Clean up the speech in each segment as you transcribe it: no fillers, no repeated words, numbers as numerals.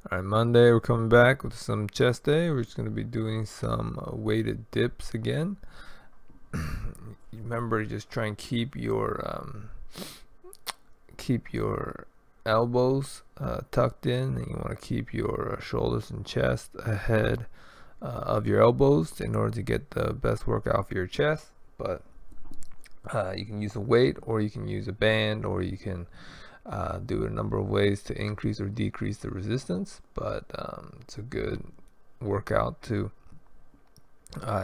Alright, Monday we're coming back with some chest day. We're just going to be doing some weighted dips again. Remember, just try and keep your elbows tucked in, and you want to keep your shoulders and chest ahead of your elbows in order to get the best workout for your chest. But you can use a weight, or you can use a band, or you can do a number of ways to increase or decrease the resistance, but it's a good workout to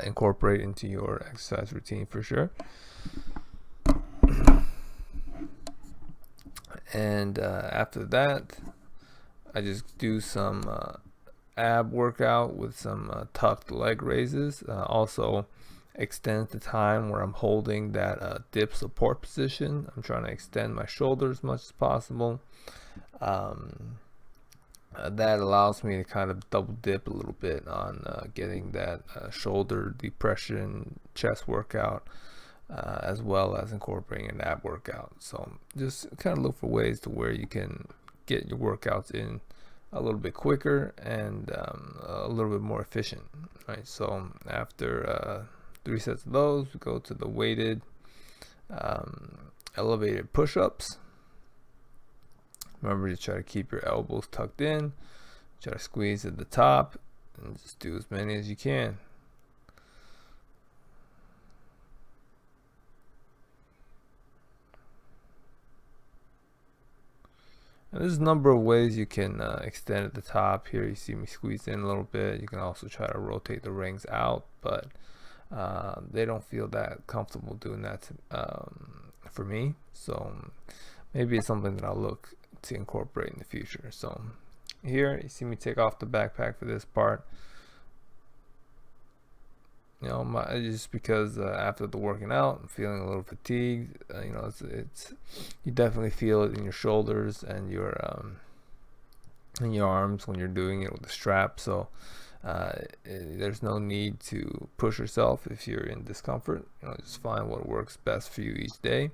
incorporate into your exercise routine for sure. And after that, I just do some ab workout with some tucked leg raises. Also extend the time where I'm holding that dip support position. I'm trying to extend my shoulders as much as possible. That allows me to kind of double dip a little bit on getting that shoulder depression chest workout, as well as incorporating an ab workout. So just kind of look for ways to where you can get your workouts in a little bit quicker and a little bit more efficient, right? So after 3 sets of those, we go to the weighted elevated push-ups. Remember to try to keep your elbows tucked in, try to squeeze at the top, and just do as many as you can. And there's a number of ways you can extend at the top. Here you see me squeeze in a little bit. You can also try to rotate the rings out, but they don't feel that comfortable doing that for me. So maybe it's something that I'll look to incorporate in the future. So here you see me take off the backpack for this part. You know, just because after the working out, I'm feeling a little fatigued. You know, it's you definitely feel it in your shoulders and your arms when you're doing it with the strap. So there's no need to push yourself if you're in discomfort. You know, just find what works best for you each day,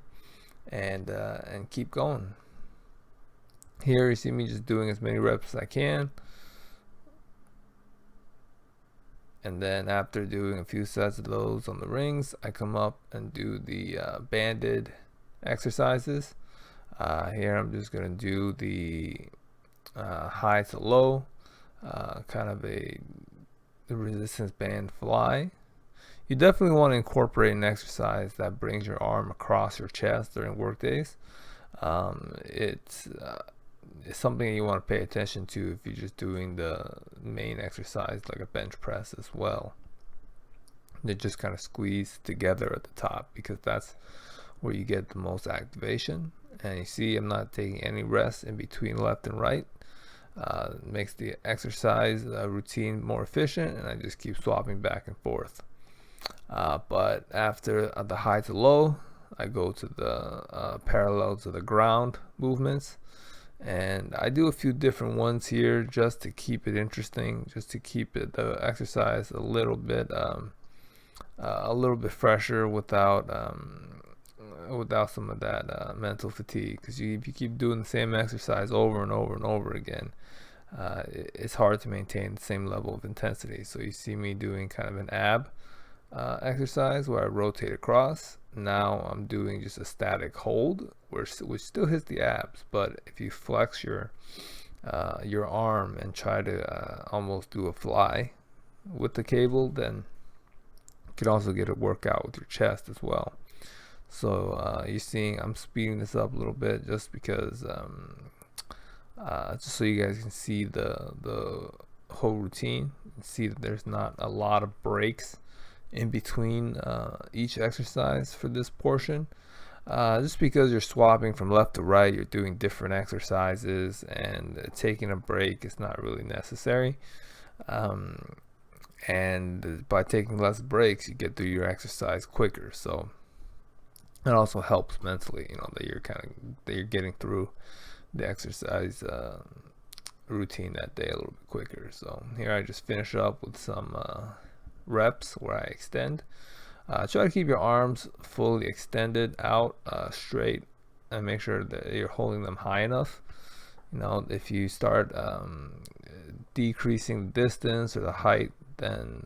and keep going. Here you see me just doing as many reps as I can. And then after doing a few sets of those on the rings, I come up and do the banded exercises. Here I'm just going to do the high to low, kind of the resistance band fly. You definitely want to incorporate an exercise that brings your arm across your chest during work days. It's something you want to pay attention to if you're just doing the main exercise like a bench press as well. They just kind of squeeze together at the top because that's where you get the most activation. And you see I'm not taking any rest in between left and right. Makes the exercise routine more efficient, and I just keep swapping back and forth. But after the high to low, I go to the parallel to the ground movements. And I do a few different ones here just to keep it interesting, just to keep it the exercise a little bit fresher without some of that mental fatigue. Because if you keep doing the same exercise over and over and over again, it's hard to maintain the same level of intensity. So you see me doing kind of an ab exercise where I rotate across. Now I'm doing just a static hold, which still hits the abs, but if you flex your arm and try to almost do a fly with the cable, then you can also get a workout with your chest as well. So you're seeing I'm speeding this up a little bit just because just so you guys can see the whole routine and see that there's not a lot of breaks in between each exercise for this portion. Just because you're swapping from left to right, you're doing different exercises, and taking a break is not really necessary. And by taking less breaks, you get through your exercise quicker. So it also helps mentally, you know, that you're getting through the exercise routine that day a little bit quicker. So here I just finish up with some reps where I extend. Try to keep your arms fully extended out, straight, and make sure that you're holding them high enough. You know, if you start decreasing the distance or the height, then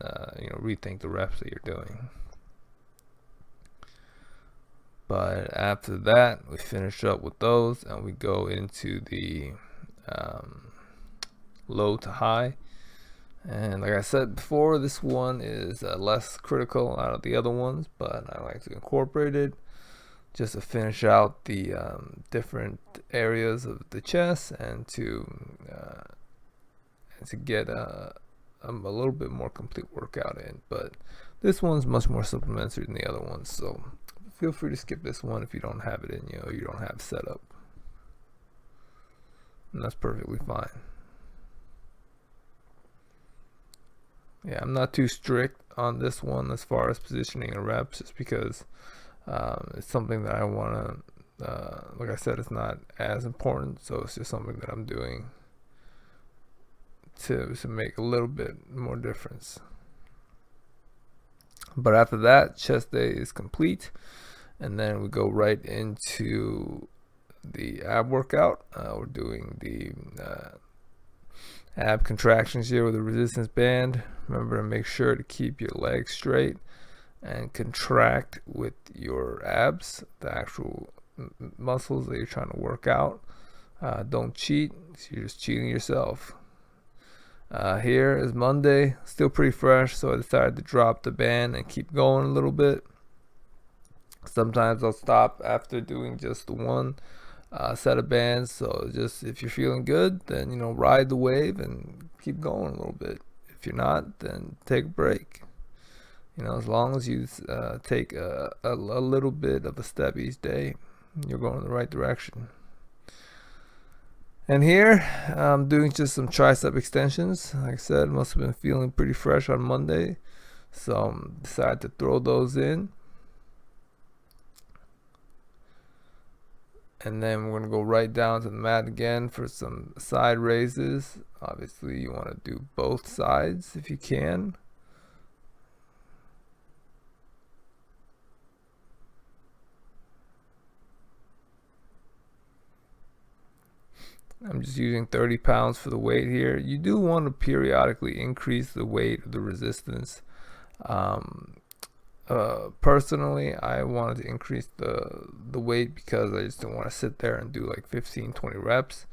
rethink the reps that you're doing. But after that, we finish up with those and we go into the low to high. And like I said before, this one is less critical out of the other ones, but I like to incorporate it just to finish out the different areas of the chest and to get a little bit more complete workout in. But this one's much more supplementary than the other ones, so feel free to skip this one if you don't have it in you or you don't have set up, and that's perfectly fine. Yeah, I'm not too strict on this one as far as positioning and reps, just because it's something that I want to, like I said, it's not as important, so it's just something that I'm doing to make a little bit more difference. But after that, chest day is complete, and then we go right into the ab workout. We're doing the ab contractions here with a resistance band. Remember to make sure to keep your legs straight and contract with your abs, the actual muscles that you're trying to work out. Don't cheat, you're just cheating yourself. Here is Monday, still pretty fresh, so I decided to drop the band and keep going a little bit. Sometimes I'll stop after doing just the one set of bands, so just if you're feeling good, then ride the wave and keep going a little bit. If you're not, then take a break. As long as you take a little bit of a step each day, you're going in the right direction. And here I'm doing just some tricep extensions. Like I said, must have been feeling pretty fresh on Monday, so decided to throw those in. And then we're going to go right down to the mat again for some side raises. Obviously, you want to do both sides if you can. I'm just using 30 pounds for the weight here. You do want to periodically increase the weight of the resistance. Personally, I wanted to increase the weight because I just didn't want to sit there and do like 15-20 reps.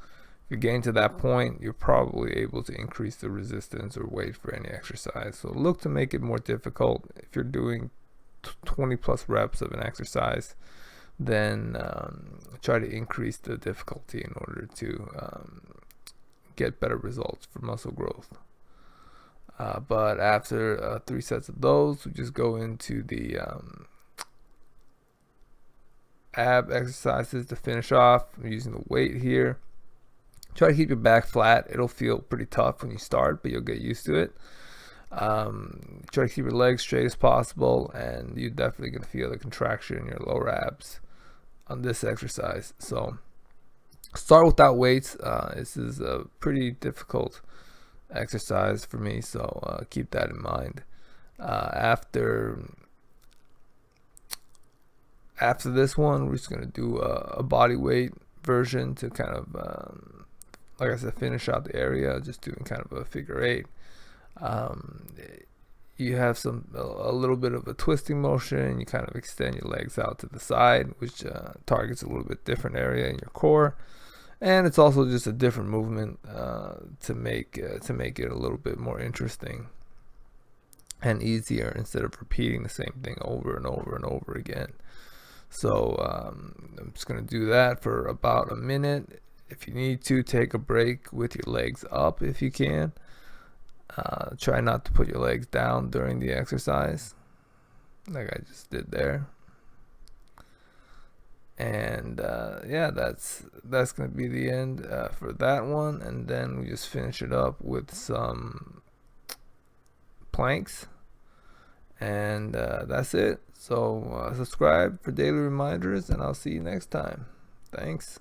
If you get to that point, you're probably able to increase the resistance or weight for any exercise. So look to make it more difficult. If you're doing 20 plus reps of an exercise, then try to increase the difficulty in order to get better results for muscle growth. But after 3 sets of those, we just go into the ab exercises to finish off. I'm using the weight here. Try to keep your back flat. It'll feel pretty tough when you start, but you'll get used to it. Try to keep your legs straight as possible, and you're definitely going to feel the contraction in your lower abs on this exercise. So start without weights. This is a pretty difficult exercise for me, so keep that in mind. After this one, we're just going to do a body weight version to kind of like I said, finish out the area, just doing kind of a figure 8. You have a little bit of a twisting motion. You kind of extend your legs out to the side, which targets a little bit different area in your core, and it's also just a different movement to make it a little bit more interesting and easier instead of repeating the same thing over and over and over again. So I'm just going to do that for about a minute. If you need to, take a break with your legs up if you can. Try not to put your legs down during the exercise, like I just did there. And yeah, that's going to be the end for that one. And then we just finish it up with some planks. And that's it. So subscribe for daily reminders, and I'll see you next time. Thanks.